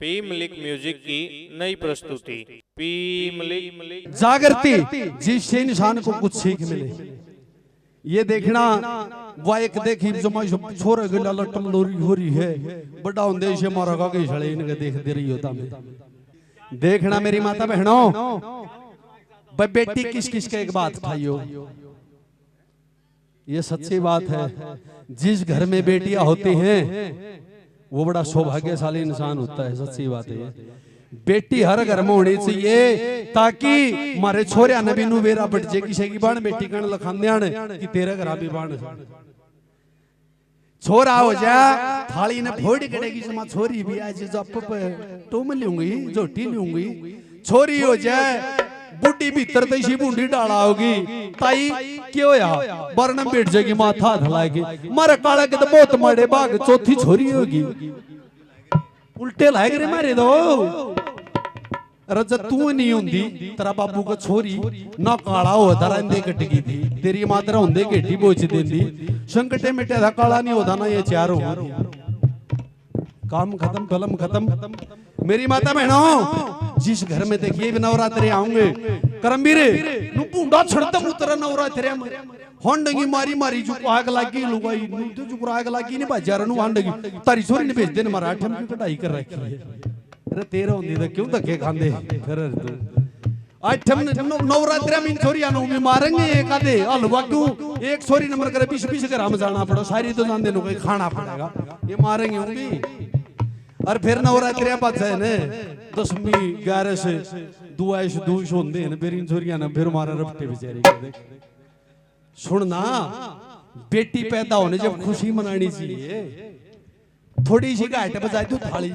P Malik music की नई प्रस्तुति पी मलिक जागृति जिससे इंसान को कुछ सीख मिले। ये देखना वो एक देखी जमा छोरे गला लटम लोरी हो रही है बड़ा होंदे से मारा का के छले इनके देख दे रही होता में देखना मेरी माता बहनों बेटी किस किस का एक बात खाइयो। ये सच्ची बात है, जिस घर में बेटियां होती हैं वो बड़ा सौभाग्यशाली इंसान होता है। सच्ची बात है, बेटी हर घर में होनी चाहिए ताकि मारे छोरिया ने भी नु बेरा बट जे किसी की बाण बेटी कण लखांदिया ने कि तेरे घर भी बाण छोरा हो जा थाली ने फोड़ कड़ेगी समा छोरी भी आज जप पे तुम लूंगी झोटी लूंगी छोरी हो जाए बुढ़ी भीतर तैसी बूंदी डाला होगी ताई क्यों या बरन बैठ जाएगी माथा धलाएगी मारे काला के तो बहुत मारे बाग चौथी छोरी होगी उल्टे लाए रे मारे दो रज तू नहीं होंदी तेरा बाबू का छोरी ना काला हो धरा इंदे कटगी थी तेरी मात्रा होंदे गेटी बोच देंदी संकटे में टेढ़ा काला नहीं होता ना ये चार हो काम खत्म कलम खत्म। मेरी माता बहनों जिस घर में देखिए नवरात्रे आऊंगे करमबीरे नु पुंडा छड़ता उतरा नवरात्रे में होंडगी मारी मारी जो आग लागी लुगाई नु जो आग लागी ने बाजार नु होंडगी तारी छोरी ने भेज देन मराठे में कटाई कर रखी है। अरे तेरा होंदी तो क्यों धक्के खांदे फिर आठम नवरात्रे में छोरियां नु भी मारेंगे एक आधे हलवा क्यों एक छोरी नंबर करे 20-20 ग्राम जाना पड़ो सारी तो जान देनो कोई खाना पड़ेगा ये मारेंगे होंगी। और फिर नवरात्रि बात है ने 10वीं 11 से दुआइश दूश होंदे ने फिर इन छोरियां ने फिर मारा रफ्ते बेचारी के सुनना बेटी पैदा होने जब खुशी मनानी चाहिए थोड़ी सी घाट बजाई दो थाली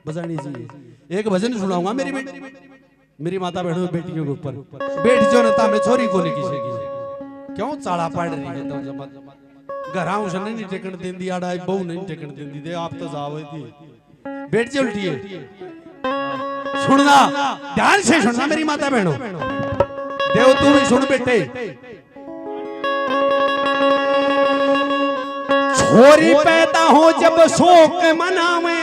बजानी चाहिए। एक भजन सुनाऊंगा मेरी माता बहनों बेटियों के ऊपर बेटी जो नेता में छोरी को नहीं किसी क्यों चाड़ा पड़ रही है तो जमा घरां उसने नहीं टेकन देंदी आड़ा बहु नहीं टेकन देंदी दे आप तो जावे थी बैठ जा उल्टी है। सुनना ध्यान से सुनना मेरी माता बहनों देव तू भी सुन बेटे छोरी पैदा हो जब शोक मनावे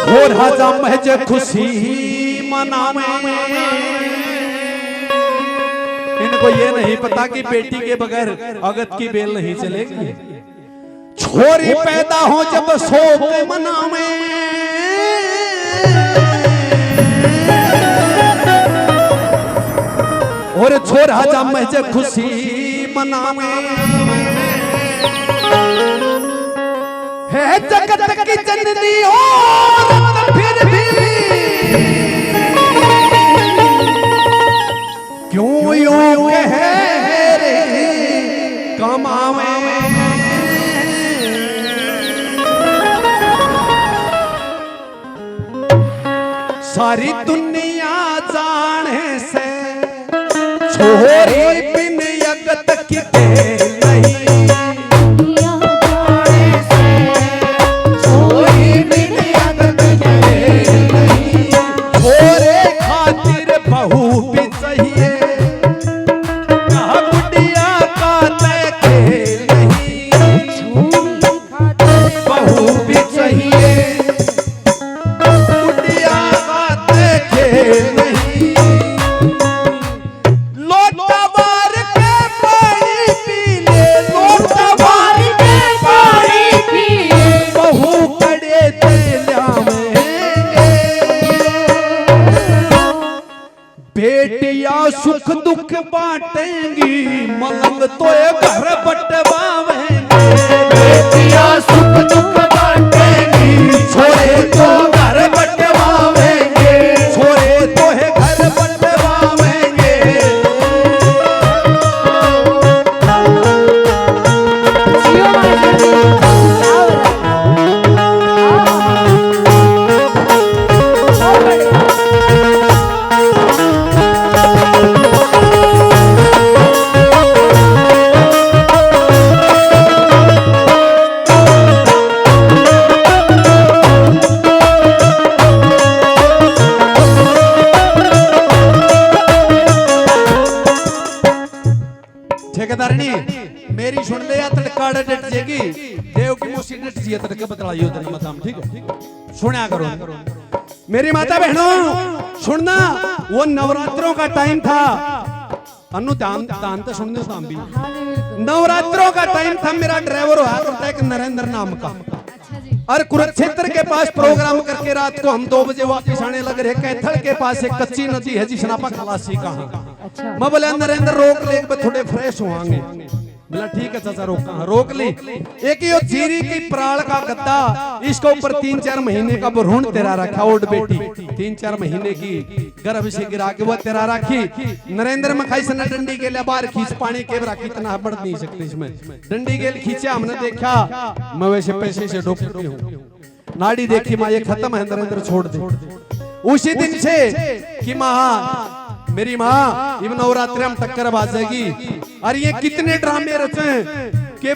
छोरा जब महज खुशी मनावे इनको ये नहीं पता कि बेटी के बगैर अगत की बेल नहीं चलेगी। छोरी पैदा हो जब शोक मनावे और छोरा जब महज खुशी मनावे है जगत की जननी औरत फिर भी क्यों यूं कहे रे कमावे सारी दुनिया जाने से छोरी बिन अगत की नहीं बेटियां सुख दुख बांटेंगी मलंग तो घर बटवावेंगे बेटियां सुख दुख बांटेंगी छोरे तो घर बटवावेंगे छोरे तो है घर बटवावेंगे। डट जाएगी देव की मोसी डट जिए तड़के बतलाइयो तेरे माता में, ठीक है सुना करो मेरी माता बहनों सुनना। वो नवरात्रों का टाइम था, अनु दान तो सुनने शाम भी नवरात्रों का टाइम था। मेरा ड्राइवर हुआ करता है एक नरेंद्र नाम का, और कुरुक्षेत्र के पास प्रोग्राम करके रात को हम 2 बजे वापस आने लग रहे। कैथल के पास एक कच्ची नदी है जिसना पर खलासी कहा। मैं बोला नरेंद्र रोक ले थोड़े फ्रेश होंगे। बोला ठीक है चाचा रोक ली। एक ही जीरी की प्राण का गद्दा, इसको ऊपर 3-4 महीने का भ्रूण तेरा रखा। ओड बेटी 3-4 महीने की गर्भ से गिरा के वो तेरा रखी। नरेंद्र मखाई से डंडी के लिए बाहर खींच पानी के रखी, इतना बढ़ नहीं सकते इसमें। डंडी के खींचा हमने देखा, मैं वैसे पैसे से डॉक्टर हूँ, नाड़ी देखी माँ ये खत्म है नरेंद्र छोड़ दे। उसी दिन से कि माँ मेरी माँ इब नवरात्रि में टक्कर बाजेगी। और ये कितने ड्रामे रचे के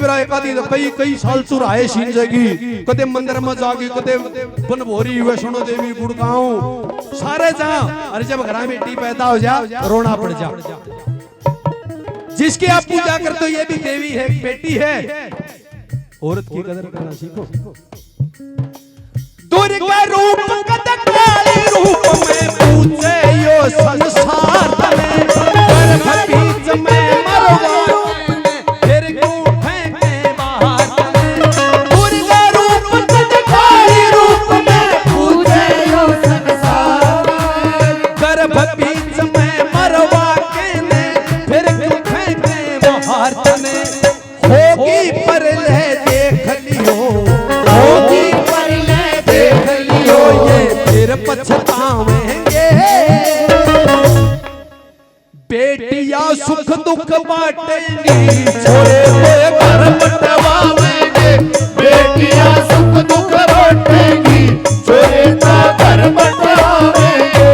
कई साल चुराए सीन जाएगी, कदे मंदिर में जागी, कदे बनभोरी वैष्णो देवी गुड़गांव सारे जा। अरे जब घर बेटी पैदा हो जा रोना पड़ जा। जिसकी आप पूजा करते हो ये भी देवी है, बेटी है। औरत की कदर करना सीखो। दुर्गा रूप कदकाली रूप में पूजे यो संसार में, गर्भ बीच में मरवा फिर क्यों फेंके बाहर। दुर्गा रूप कदकाली रूप में पूजे यो संसार, गर्भ बीच में मरवा के ने फिर क्यों फेंके बाहर। होगी पर ले देख लियो, होगी पर ले देख लियो ये फिर पछतावेंगे। बेटियां सुख दुख बांटेंगी, छोरे हुए घर बंटवावेंगे। बेटियां सुख दुख बांटेंगी, छोरे का घर बंटवावेंगे।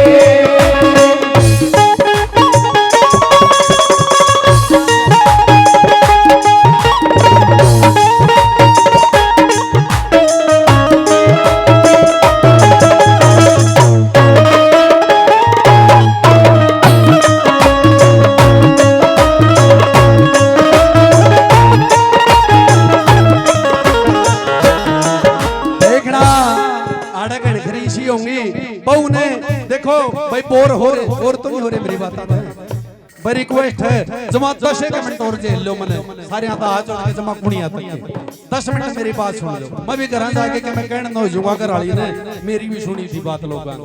बहू ने देखो भाई बोर हो रहे, बोर तो नहीं हो रहे मेरी बात भाई। रिक्वेस्ट है जमा 10 मिनट और जेल लो मने सारे आता हाथ जोड़ के जमा कुणिया तक 10 मिनट मेरी बात सुन लो। मैं भी घर जाके कि मैं कहना हो जाऊंगा घर वाली ने मेरी भी सुनी थी बात लोगों।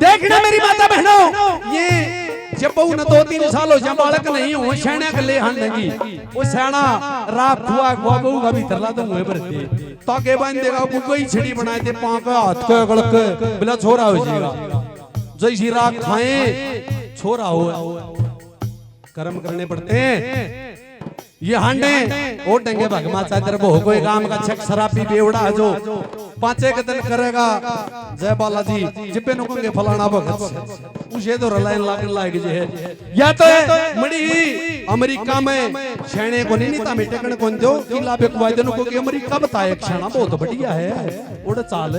देखना मेरी माता बहनों, ये जब बहू ने 2-3 साल हो जा बालक नहीं हो शैना के ले हंडगी वो शैना रात हुआ बहू का भी तरला तो मुंह भरते ताके बांध देगा को कोई छड़ी बनाए दे पांव का हाथ को गलक बिला छोरा हो जाएगा। जैसी रात खाए छोरा हो कर्म करने पड़ते हैं। ये हांडे ओ डंगे भगमा चादर वो कोई काम का छक शराबी बेवड़ा जो 5 के दिन करेगा जय बालाजी जिपे नु कंगे फलाना भगत उसे तो लाइन लागन लाग जे है। या तो मड़ी अमेरिका में छेणे को नहीं ता मिटकण कोन दो किला पे को दिन को कि अमेरिका बताए क्षणा बहुत बढ़िया है ओड़ चाल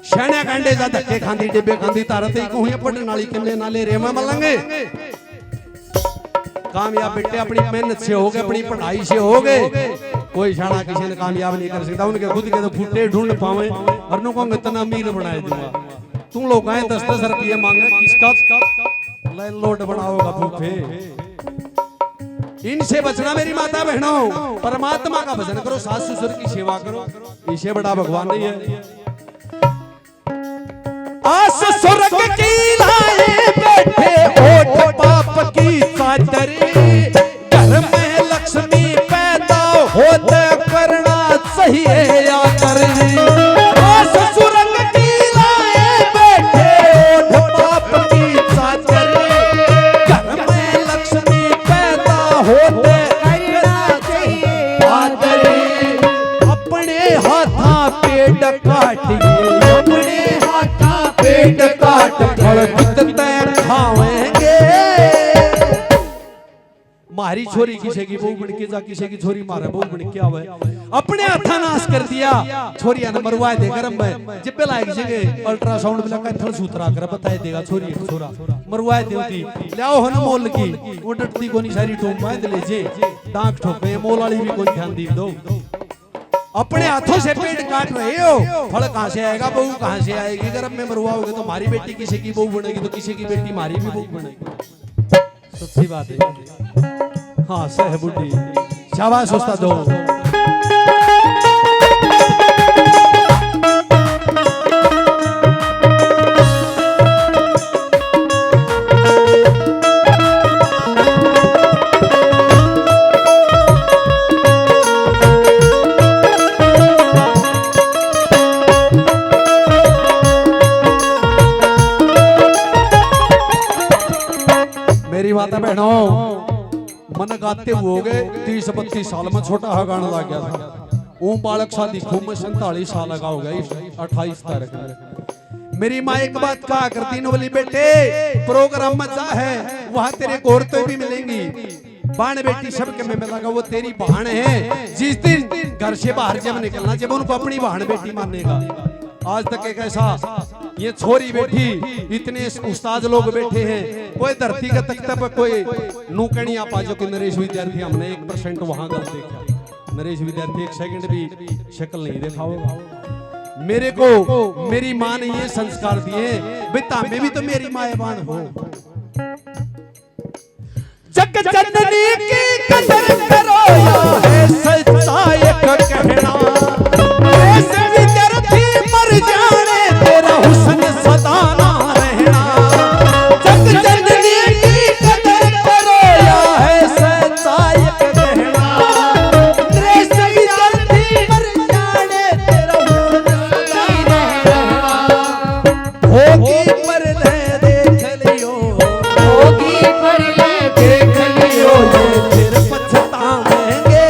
छेणे कांडे जा धक्के खांदी डिब्बे खांदी तारते को हुए पड़न वाली किले नाले रेमा मलंगे। कामयाब बेटे अपनी मेहनत से हो गए, अपनी पढ़ाई से हो गए। कोई शाना किसी ने कामयाब नहीं कर सकता, उनके खुद के तो फूटे ढूंढ पावे और नु को इतना अमीर बनाए दूंगा। तुम लोग आए 10-10 रुपये मांगे किसका लैंडलॉर्ड बनाओगा फूफे। इनसे बचना मेरी माता बहनों, परमात्मा का भजन करो, सास ससुर की सेवा करो, इससे बड़ा भगवान नहीं है। आस स्वर्ग की लाए बैठे ओठ पाप की चादर, घर में लक्ष्मी पैदा होते करना चाहिए या करनी। आस स्वर्ग की लाए बैठे ओठ पाप की चादर, घर में लक्ष्मी पैदा होते करना चाहिए आदर। अपने हाथा पेट काटिए, अपने पेट काट फल कितने खावेंगे। छोरी किसी की बहू बन के जा, किसी की छोरी मारे बहू बन के आवे। अपने हाथा नाश कर दिया, छोरिया ने मरवा दे गरम में जिब्बे लायक जगे अल्ट्रासाउंड बिला का थल सूत्रा कर बताए देगा छोरी छोरा मरवा देती लाओ हन मोल की वो डटती कोनी सारी टोम बांध ले जे डांक ठोके मोल वाली भी कोई ध्यान दी दो। अपने हाथों से पेट काट रहे हो, फल कहां से आएगा, बहू कहां से आएगी। गरम में मरवाओगे तो हमारी बेटी किसी की बहू बनेगी, तो किसी की बेटी हमारी भी बहू बनेगी। सच्ची बात है। हाँ सह बुढ़ी, शाबाश उस्ताद दो। मेरी माता बहनों, मन गाते हुए हो गए 30-32 साल में छोटा हा गाना लग गया था। ओम बालक शादी खूब में 47 साल लगा हो गया 28 तारीख। मेरी माँ एक बात कहा करती न, बोली बेटे प्रोग्राम मजा है, वहां तेरे को औरतें भी मिलेंगी, बाण बेटी सबके में मिलेगा, वो तेरी बहन है। जिस दिन घर से बाहर जब निकलना, जब उनको अपनी बहन बेटी मानेगा। आज तक एक ऐसा ये छोरी बैठी, इतने उस्ताद लोग बैठे हैं, कोई धरती का तख्ता पर कोई नूकनी आप जो कि नरेश विद्यार्थी हमने 1% वहां गलत देखा। नरेश विद्यार्थी 1 सेकंड भी शक्ल नहीं देखा होगा। मेरे को मेरी माँ ने ये संस्कार दिए, बेटा मैं भी तो मेरी माएबान हो। जग जननी की कदर करो है सच्चा एक कहना, ऐसे विद्यार्थी मर जाने तेरा हुस्न सदा ना रहना। जग जननी की कदर करो है सच्चा एक कहना, ऐसे विद्यार्थी मर जाने तेरा हुस्न सदा रहना। होगी पर ले देख लियो, होगी पर ले देख लियो, फिर पछताएंगे।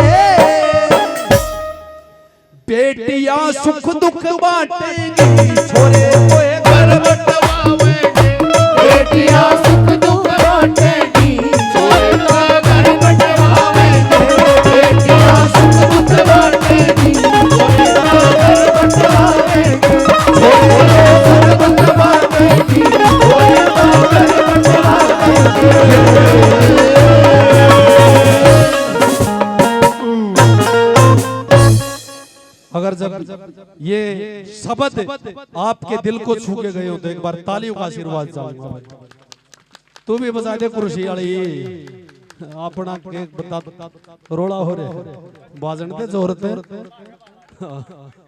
बेटियां सुख दुख बांटेंगी, छोरे कोई घर बंटवावेंगे। बेटियां सुख दुख बांटेंगी, छोरे कोई घर बंटवावेंगे। बेटियां सुख दुख बांटेंगी, छोरे कोई घर बंटवावेंगे। छोरे कोई घर बंटवावेंगी, छोरे कोई घर बंटवावेंगे। अगर जब ये शब्द आपके दिल को छू के गए हो तो एक बार तालियों का आशीर्वाद चाहूंगा। तू भी बजा दे कुर्सी वाली, अपना के बता रोड़ा हो रहे बाजन दे जोर पे।